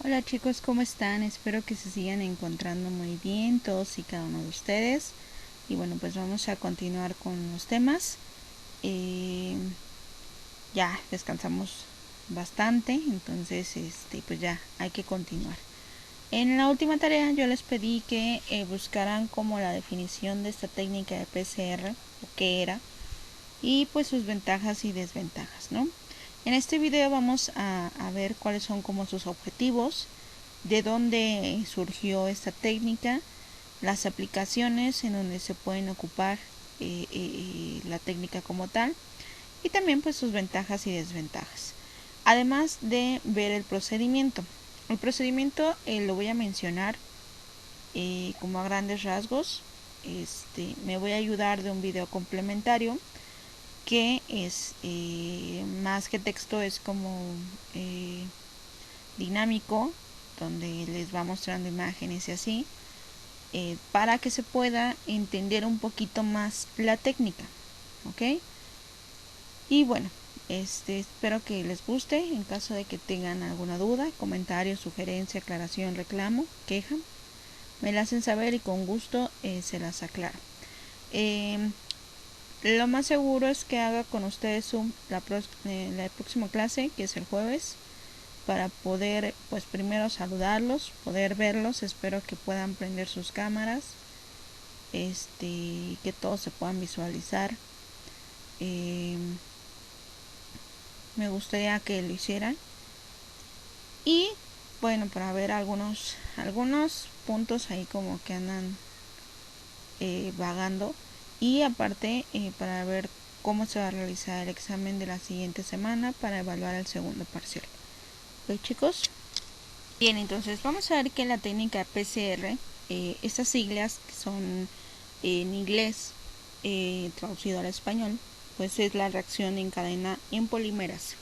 Hola chicos, ¿cómo están? Espero que se sigan encontrando muy bien todos y cada uno de ustedes. Y bueno, pues vamos a continuar con los temas. Eh, ya descansamos bastante, entonces pues ya hay que continuar. En la última tarea yo les pedí que buscaran como la definición de esta técnica de PCR, o qué era, y pues sus ventajas y desventajas, ¿no? En este video vamos a ver cuáles son como sus objetivos, de dónde surgió esta técnica, las aplicaciones en donde se pueden ocupar la técnica como tal, y también pues sus ventajas y desventajas. Además de ver el procedimiento. El procedimiento lo voy a mencionar como a grandes rasgos. Me voy a ayudar de un video complementario que es más que texto, es como dinámico, donde les va mostrando imágenes y así, para que se pueda entender un poquito más la técnica, ¿ok? Y bueno, espero que les guste. En caso de que tengan alguna duda, comentario, sugerencia, aclaración, reclamo, queja, me la hacen saber y con gusto se las aclaro. Lo más seguro es que haga con ustedes la próxima clase, que es el jueves, para poder pues primero saludarlos, poder verlos. Espero que puedan prender sus cámaras, que todos se puedan visualizar. Me gustaría que lo hicieran. Y bueno, para ver algunos puntos ahí como que andan vagando. Y aparte para ver cómo se va a realizar el examen de la siguiente semana para evaluar el segundo parcial. ¿Ok, chicos? Bien, entonces vamos a ver que la técnica PCR, estas siglas que son en inglés traducido al español, pues es la reacción en cadena en polimerasa.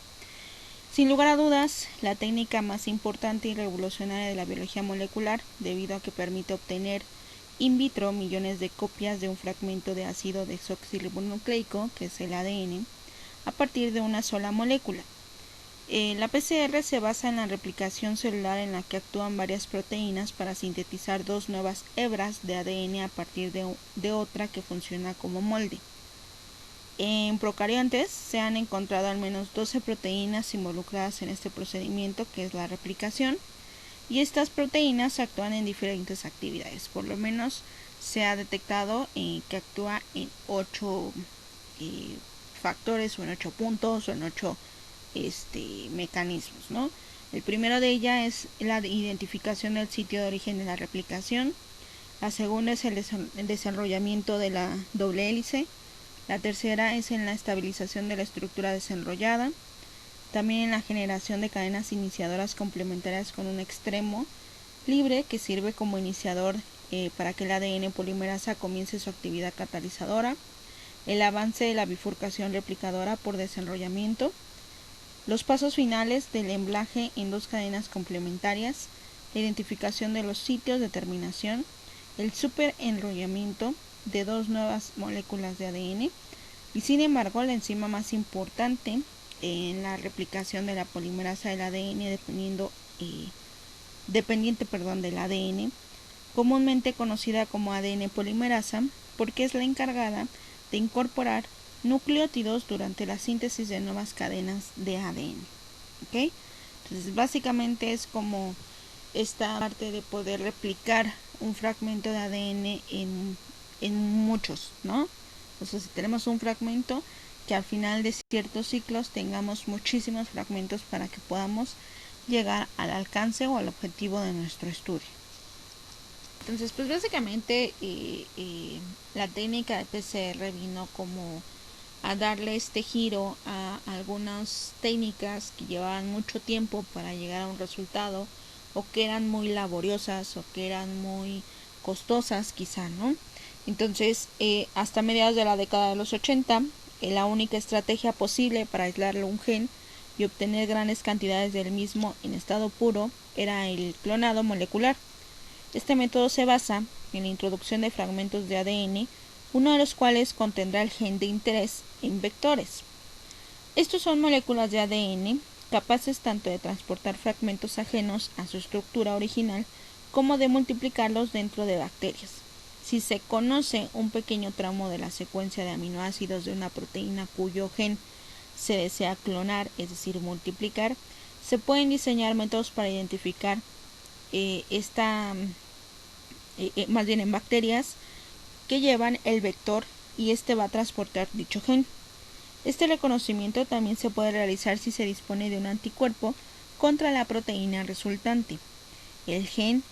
Sin lugar a dudas, la técnica más importante y revolucionaria de la biología molecular, debido a que permite obtener in vitro millones de copias de un fragmento de ácido desoxirribonucleico, que es el ADN, a partir de una sola molécula. La PCR se basa en la replicación celular, en la que actúan varias proteínas para sintetizar dos nuevas hebras de ADN a partir de otra que funciona como molde. En procariontes se han encontrado al menos 12 proteínas involucradas en este procedimiento, que es la replicación, y estas proteínas actúan en diferentes actividades. Por lo menos se ha detectado que actúa en 8 factores, o en 8 puntos, o en 8 mecanismos, ¿no? El primero de ellas es la identificación del sitio de origen de la replicación. La segunda es el desenrollamiento de la doble hélice. La tercera es en la estabilización de la estructura desenrollada. También en la generación de cadenas iniciadoras complementarias con un extremo libre que sirve como iniciador para que el ADN polimerasa comience su actividad catalizadora. El avance de la bifurcación replicadora por desenrollamiento. Los pasos finales del emblaje en dos cadenas complementarias, la identificación de los sitios de terminación, el superenrollamiento de dos nuevas moléculas de ADN, y sin embargo la enzima más importante en la replicación de la polimerasa del ADN dependiente del ADN, comúnmente conocida como ADN polimerasa, porque es la encargada de incorporar nucleótidos durante la síntesis de nuevas cadenas de ADN. ¿Ok? Entonces básicamente es como esta parte de poder replicar un fragmento de ADN en muchos, ¿no? Entonces si tenemos un fragmento, que al final de ciertos ciclos tengamos muchísimos fragmentos para que podamos llegar al alcance o al objetivo de nuestro estudio. Entonces, pues básicamente la técnica de PCR vino como a darle este giro a algunas técnicas que llevaban mucho tiempo para llegar a un resultado, o que eran muy laboriosas, o que eran muy costosas quizá, ¿no? Entonces, hasta mediados de la década de los 80, la única estrategia posible para aislar un gen y obtener grandes cantidades del mismo en estado puro era el clonado molecular. Este método se basa en la introducción de fragmentos de ADN, uno de los cuales contendrá el gen de interés en vectores. Estos son moléculas de ADN capaces tanto de transportar fragmentos ajenos a su estructura original como de multiplicarlos dentro de bacterias. Si se conoce un pequeño tramo de la secuencia de aminoácidos de una proteína cuyo gen se desea clonar, es decir, multiplicar, se pueden diseñar métodos para identificar más bien en bacterias que llevan el vector y este va a transportar dicho gen. Este reconocimiento también se puede realizar si se dispone de un anticuerpo contra la proteína resultante, el gen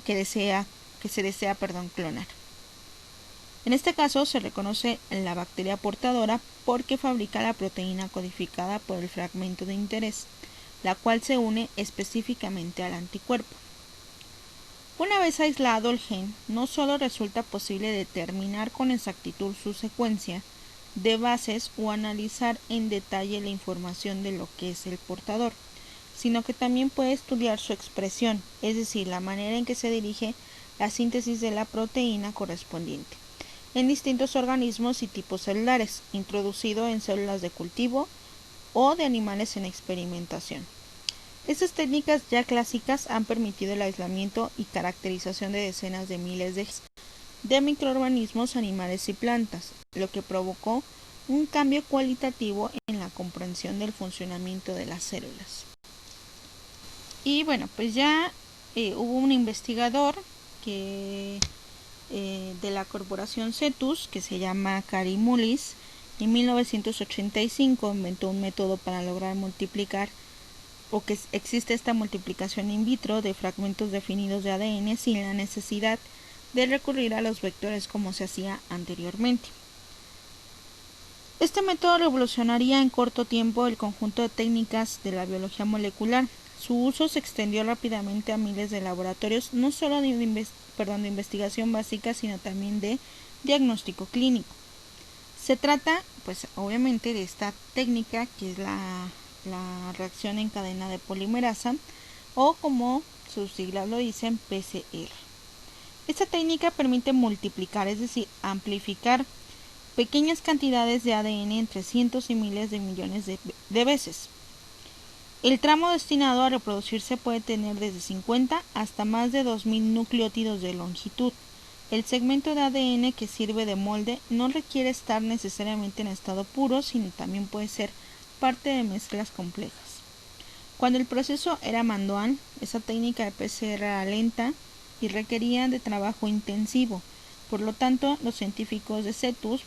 que se desea clonar. En este caso se reconoce la bacteria portadora porque fabrica la proteína codificada por el fragmento de interés, la cual se une específicamente al anticuerpo. Una vez aislado el gen, no solo resulta posible determinar con exactitud su secuencia de bases o analizar en detalle la información de lo que es el portador, sino que también puede estudiar su expresión, es decir, la manera en que se dirige la síntesis de la proteína correspondiente, en distintos organismos y tipos celulares, introducido en células de cultivo o de animales en experimentación. Estas técnicas ya clásicas han permitido el aislamiento y caracterización de decenas de miles de microorganismos, animales y plantas, lo que provocó un cambio cualitativo en la comprensión del funcionamiento de las células. Y bueno, pues ya hubo un investigador de la corporación Cetus, que se llama Kary Mullis. En 1985 inventó un método para lograr multiplicar o que existe esta multiplicación in vitro de fragmentos definidos de ADN sin la necesidad de recurrir a los vectores como se hacía anteriormente. Este método revolucionaría en corto tiempo el conjunto de técnicas de la biología molecular. Su uso se extendió rápidamente a miles de laboratorios, no solo de investigación básica, sino también de diagnóstico clínico. Se trata, pues obviamente, de esta técnica que es la reacción en cadena de polimerasa, o como sus siglas lo dicen, PCR. Esta técnica permite multiplicar, es decir, amplificar pequeñas cantidades de ADN entre cientos y miles de millones de veces. El tramo destinado a reproducirse puede tener desde 50 hasta más de 2000 nucleótidos de longitud. El segmento de ADN que sirve de molde no requiere estar necesariamente en estado puro, sino también puede ser parte de mezclas complejas. Cuando el proceso era manual, esa técnica de PCR era lenta y requería de trabajo intensivo. Por lo tanto, los científicos de Cetus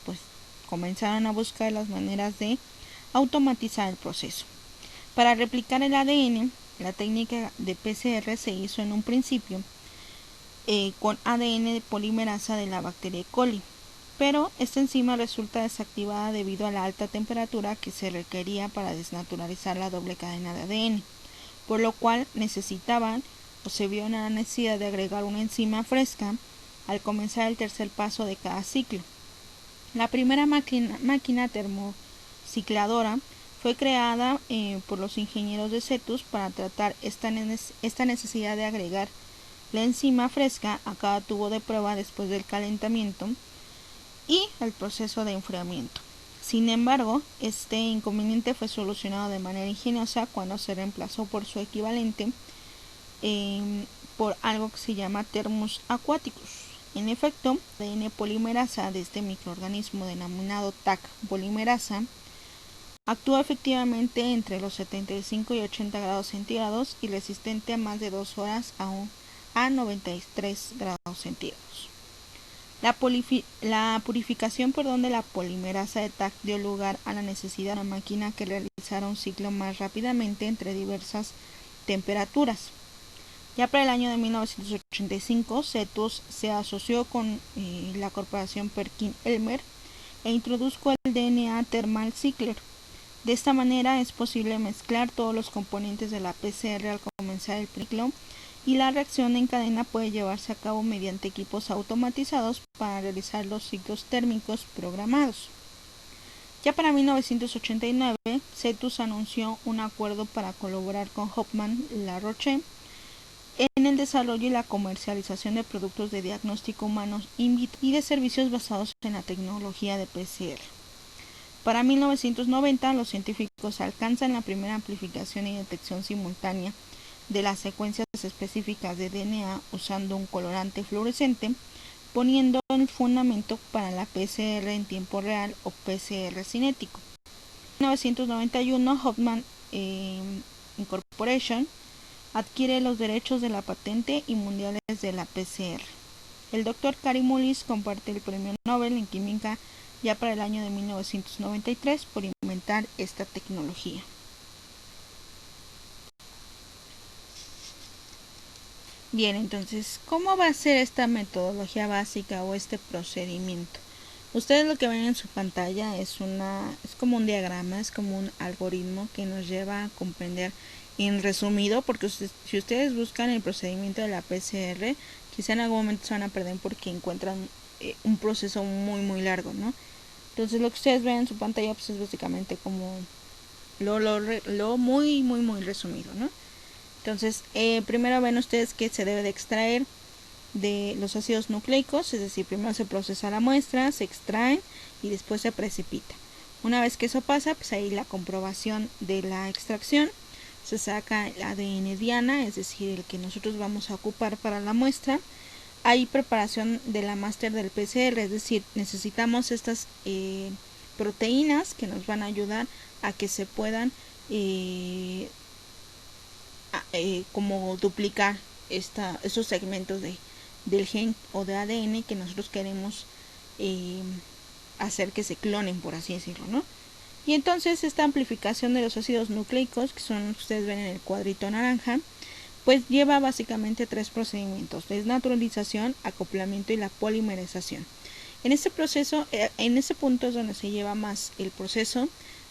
comenzaron a buscar las maneras de automatizar el proceso. Para replicar el ADN, la técnica de PCR se hizo en un principio con ADN de polimerasa de la bacteria E. coli, pero esta enzima resulta desactivada debido a la alta temperatura que se requería para desnaturalizar la doble cadena de ADN, por lo cual se vio la necesidad de agregar una enzima fresca al comenzar el tercer paso de cada ciclo. La primera máquina termocicladora fue creada por los ingenieros de Cetus para tratar esta necesidad de agregar la enzima fresca a cada tubo de prueba después del calentamiento y el proceso de enfriamiento. Sin embargo, este inconveniente fue solucionado de manera ingeniosa cuando se reemplazó por su equivalente por algo que se llama Thermus aquaticus. En efecto, la ADN polimerasa de este microorganismo denominado Taq polimerasa actúa efectivamente entre los 75 y 80 grados centígrados y resistente a más de 2 horas a 93 grados centígrados. La purificación de la polimerasa de Taq dio lugar a la necesidad de una máquina que realizara un ciclo más rápidamente entre diversas temperaturas. Ya para el año de 1985, Cetus se asoció con la corporación Perkin-Elmer e introdujo el DNA Thermal Cycler. De esta manera es posible mezclar todos los componentes de la PCR al comenzar el ciclo, y la reacción en cadena puede llevarse a cabo mediante equipos automatizados para realizar los ciclos térmicos programados. Ya para 1989, Cetus anunció un acuerdo para colaborar con Hoffmann-La Roche en el desarrollo y la comercialización de productos de diagnóstico humanos in vitro y de servicios basados en la tecnología de PCR. Para 1990, los científicos alcanzan la primera amplificación y detección simultánea de las secuencias específicas de DNA usando un colorante fluorescente, poniendo el fundamento para la PCR en tiempo real o PCR cinético. En 1991, Hoffman Incorporation adquiere los derechos de la patente y mundiales de la PCR. El Dr. Kary Mullis comparte el premio Nobel en Química ya para el año de 1993 por inventar esta tecnología. Bien, entonces, ¿cómo va a ser esta metodología básica o este procedimiento? Ustedes lo que ven en su pantalla es como un diagrama, es como un algoritmo que nos lleva a comprender en resumido, porque si ustedes buscan el procedimiento de la PCR, quizá en algún momento se van a perder porque encuentran un proceso muy largo, ¿no? Entonces lo que ustedes ven en su pantalla pues es básicamente como lo muy resumido, ¿no? Entonces, primero ven ustedes que se debe de extraer de los ácidos nucleicos, es decir, primero se procesa la muestra, se extraen y después se precipita. Una vez que eso pasa, pues ahí la comprobación de la extracción, se saca el ADN diana, es decir, el que nosotros vamos a ocupar para la muestra. Hay preparación de la máster del PCR, es decir, necesitamos estas proteínas que nos van a ayudar a que se puedan como duplicar estos segmentos del gen o de ADN que nosotros queremos hacer que se clonen, por así decirlo, ¿no? Y entonces esta amplificación de los ácidos nucleicos, que son los que ustedes ven en el cuadrito naranja, pues lleva básicamente 3 procedimientos: desnaturalización, acoplamiento y la polimerización. En este proceso, en ese punto es donde se lleva más el proceso,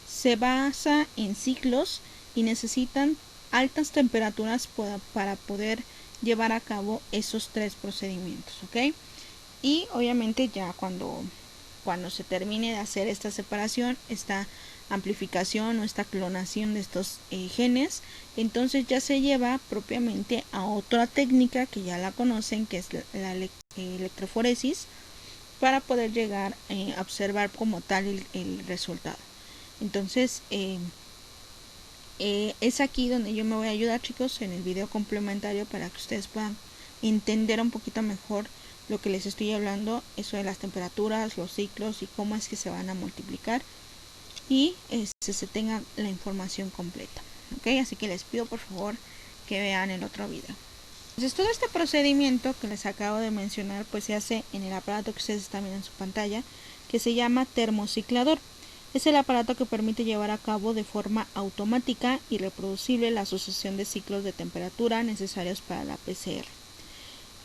se basa en ciclos y necesitan altas temperaturas para poder llevar a cabo esos 3 procedimientos, ¿ok? Y obviamente ya cuando se termine de hacer esta separación, esta amplificación o esta clonación de estos genes, entonces ya se lleva propiamente a otra técnica que ya la conocen, que es la electroforesis, para poder llegar a observar como tal el resultado. Entonces es aquí donde yo me voy a ayudar, chicos, en el video complementario, para que ustedes puedan entender un poquito mejor lo que les estoy hablando, eso de las temperaturas, los ciclos y cómo es que se van a multiplicar, y se tenga la información completa, ¿ok? Así que les pido por favor que vean el otro video. Entonces todo este procedimiento que les acabo de mencionar pues se hace en el aparato que ustedes están viendo en su pantalla, que se llama termociclador. Es el aparato que permite llevar a cabo de forma automática y reproducible la sucesión de ciclos de temperatura necesarios para la PCR.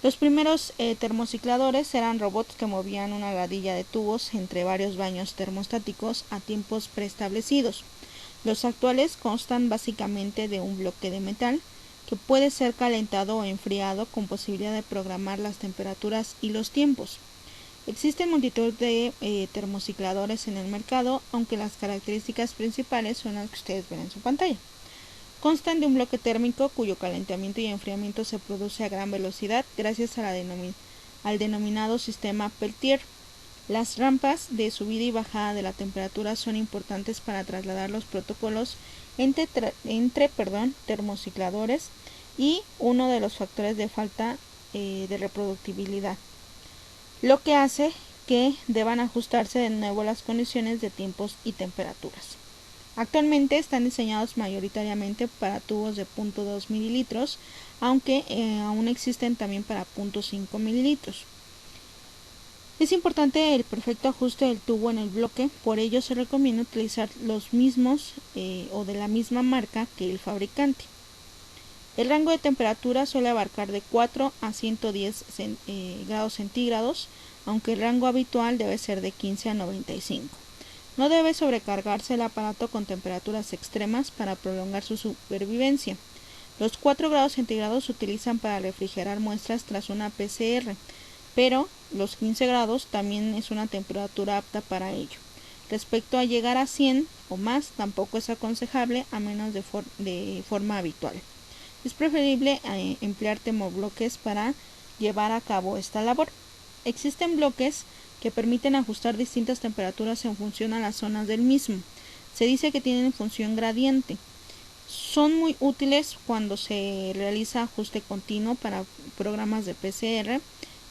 Los primeros termocicladores eran robots que movían una gradilla de tubos entre varios baños termostáticos a tiempos preestablecidos. Los actuales constan básicamente de un bloque de metal que puede ser calentado o enfriado con posibilidad de programar las temperaturas y los tiempos. Existen multitud de termocicladores en el mercado, aunque las características principales son las que ustedes ven en su pantalla. Constan de un bloque térmico cuyo calentamiento y enfriamiento se produce a gran velocidad gracias a al denominado sistema Peltier. Las rampas de subida y bajada de la temperatura son importantes para trasladar los protocolos entre termocicladores y uno de los factores de falta de reproductibilidad, lo que hace que deban ajustarse de nuevo las condiciones de tiempos y temperaturas. Actualmente están diseñados mayoritariamente para tubos de 0.2 mililitros, aunque aún existen también para 0.5 mililitros. Es importante el perfecto ajuste del tubo en el bloque, por ello se recomienda utilizar los mismos o de la misma marca que el fabricante. El rango de temperatura suele abarcar de 4 a 110 grados centígrados, aunque el rango habitual debe ser de 15 a 95. No debe sobrecargarse el aparato con temperaturas extremas para prolongar su supervivencia. Los 4 grados centígrados se utilizan para refrigerar muestras tras una PCR, pero los 15 grados también es una temperatura apta para ello. Respecto a llegar a 100 o más, tampoco es aconsejable a menos de forma habitual. Es preferible emplear termobloques para llevar a cabo esta labor. Existen bloques que permiten ajustar distintas temperaturas en función a las zonas del mismo. Se dice que tienen función gradiente. Son muy útiles cuando se realiza ajuste continuo para programas de PCR,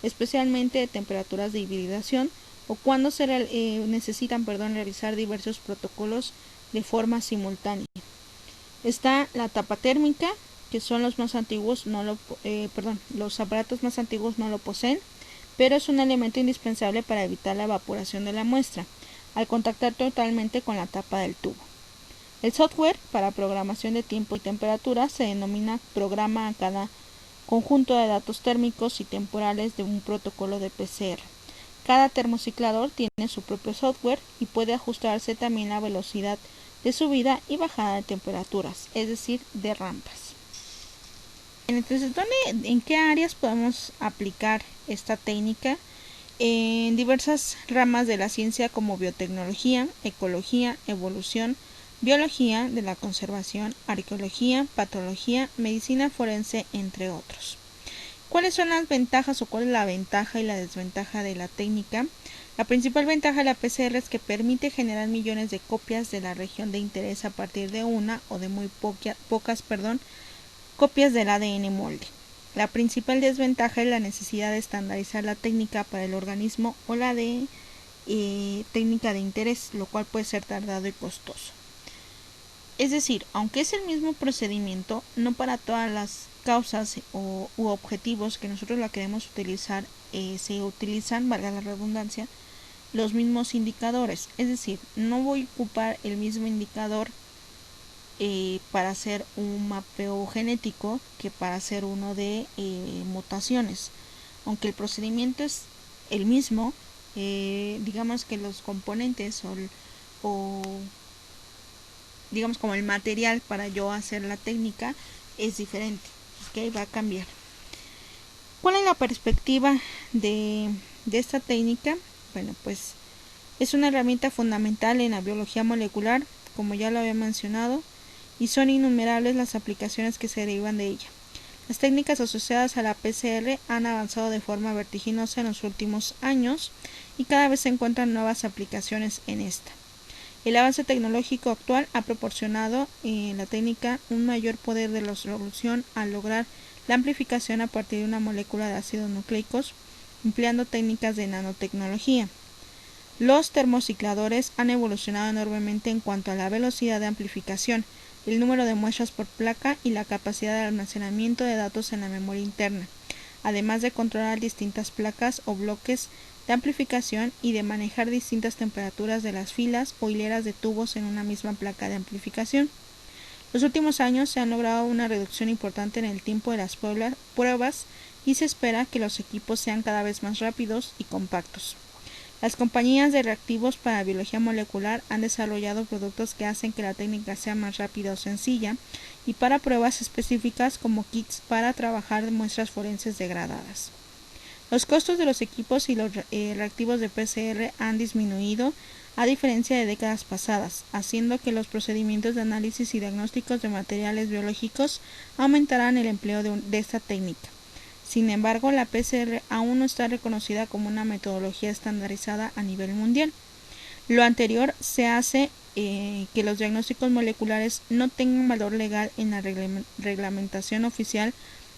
especialmente de temperaturas de hibridación, o cuando se necesitan realizar diversos protocolos de forma simultánea. Está la tapa térmica, que son los más antiguos, los aparatos más antiguos no lo poseen, pero es un elemento indispensable para evitar la evaporación de la muestra, al contactar totalmente con la tapa del tubo. El software para programación de tiempo y temperatura se denomina programa a cada conjunto de datos térmicos y temporales de un protocolo de PCR. Cada termociclador tiene su propio software y puede ajustarse también la velocidad de subida y bajada de temperaturas, es decir, de rampas. Entonces, ¿en qué áreas podemos aplicar esta técnica? En diversas ramas de la ciencia como biotecnología, ecología, evolución, biología de la conservación, arqueología, patología, medicina forense, entre otros. ¿Cuáles son las ventajas o cuál es la ventaja y la desventaja de la técnica? La principal ventaja de la PCR es que permite generar millones de copias de la región de interés a partir de una o de muy pocas copias del ADN molde. La principal desventaja es la necesidad de estandarizar la técnica para el organismo o la de técnica de interés, lo cual puede ser tardado y costoso. Es decir, aunque es el mismo procedimiento, no para todas las causas u objetivos que nosotros la queremos utilizar, se utilizan, valga la redundancia, los mismos indicadores. Es decir, no voy a ocupar el mismo indicador para hacer un mapeo genético que para hacer uno de mutaciones. Aunque el procedimiento es el mismo, digamos que los componentes o digamos como el material para yo hacer la técnica es diferente, ¿okay? Va a cambiar. ¿Cuál es la perspectiva de esta técnica? Bueno, pues es una herramienta fundamental en la biología molecular, como ya lo había mencionado, y son innumerables las aplicaciones que se derivan de ella. Las técnicas asociadas a la PCR han avanzado de forma vertiginosa en los últimos años y cada vez se encuentran nuevas aplicaciones en esta. El avance tecnológico actual ha proporcionado en la técnica un mayor poder de resolución al lograr la amplificación a partir de una molécula de ácidos nucleicos, empleando técnicas de nanotecnología. Los termocicladores han evolucionado enormemente en cuanto a la velocidad de amplificación, el número de muestras por placa y la capacidad de almacenamiento de datos en la memoria interna, además de controlar distintas placas o bloques de amplificación y de manejar distintas temperaturas de las filas o hileras de tubos en una misma placa de amplificación. Los últimos años se ha logrado una reducción importante en el tiempo de las pruebas y se espera que los equipos sean cada vez más rápidos y compactos. Las compañías de reactivos para biología molecular han desarrollado productos que hacen que la técnica sea más rápida o sencilla y para pruebas específicas como kits para trabajar muestras forenses degradadas. Los costos de los equipos y los reactivos de PCR han disminuido a diferencia de décadas pasadas, haciendo que los procedimientos de análisis y diagnósticos de materiales biológicos aumentarán el empleo de esta técnica. Sin embargo, la PCR aún no está reconocida como una metodología estandarizada a nivel mundial. Lo anterior se hace que los diagnósticos moleculares no tengan valor legal en la reglamentación oficial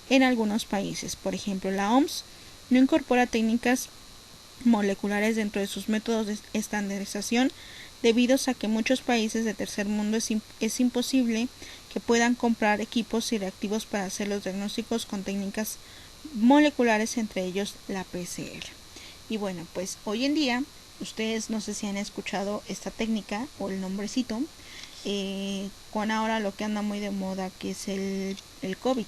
en algunos países. Por ejemplo, la OMS no incorpora técnicas moleculares dentro de sus métodos de estandarización debido a que muchos países de tercer mundo es imposible que puedan comprar equipos y reactivos para hacer los diagnósticos con técnicas moleculares, entre ellos la PCR. Y bueno, pues hoy en día ustedes no sé si han escuchado esta técnica o el nombrecito con ahora lo que anda muy de moda, que es el COVID.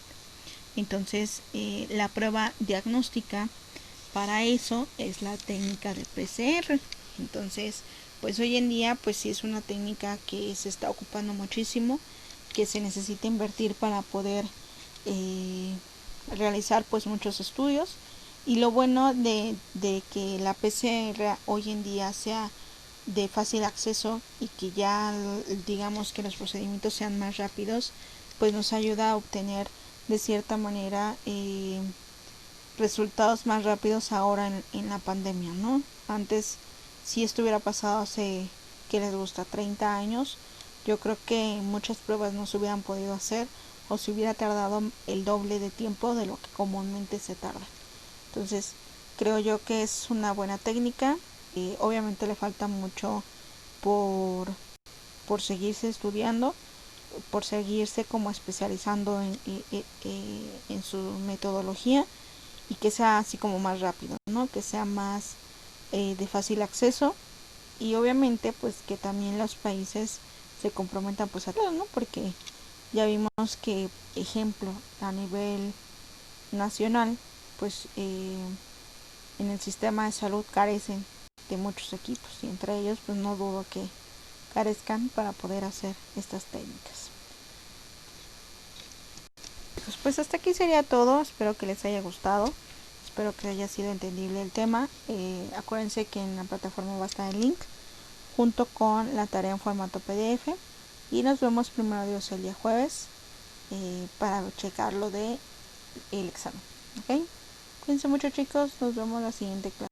Entonces la prueba diagnóstica para eso es la técnica de PCR. Entonces pues hoy en día pues sí es una técnica que se está ocupando muchísimo, que se necesita invertir para poder realizar pues muchos estudios. Y lo bueno de que la PCR hoy en día sea de fácil acceso y que ya digamos que los procedimientos sean más rápidos, pues nos ayuda a obtener de cierta manera resultados más rápidos ahora en la pandemia, ¿no? Antes, si esto hubiera pasado hace, ¿qué les gusta? 30 años, yo creo que muchas pruebas no se hubieran podido hacer o se hubiera tardado el doble de tiempo de lo que comúnmente se tarda. Entonces, creo yo que es una buena técnica. Obviamente le falta mucho por seguirse estudiando, por seguirse como especializando en su metodología, y que sea así como más rápido, ¿no? Que sea más de fácil acceso, y obviamente pues que también los países se comprometan pues a todo, ¿no? Porque ya vimos que, ejemplo, a nivel nacional, pues en el sistema de salud carecen de muchos equipos, y entre ellos pues no dudo que carezcan para poder hacer estas técnicas. Pues hasta aquí sería todo, espero que les haya gustado, espero que haya sido entendible el tema. Acuérdense que en la plataforma va a estar el link junto con la tarea en formato PDF, y nos vemos primero Dios el día jueves para checar lo de el examen. ¿Ok? Cuídense mucho, chicos, nos vemos la siguiente clase.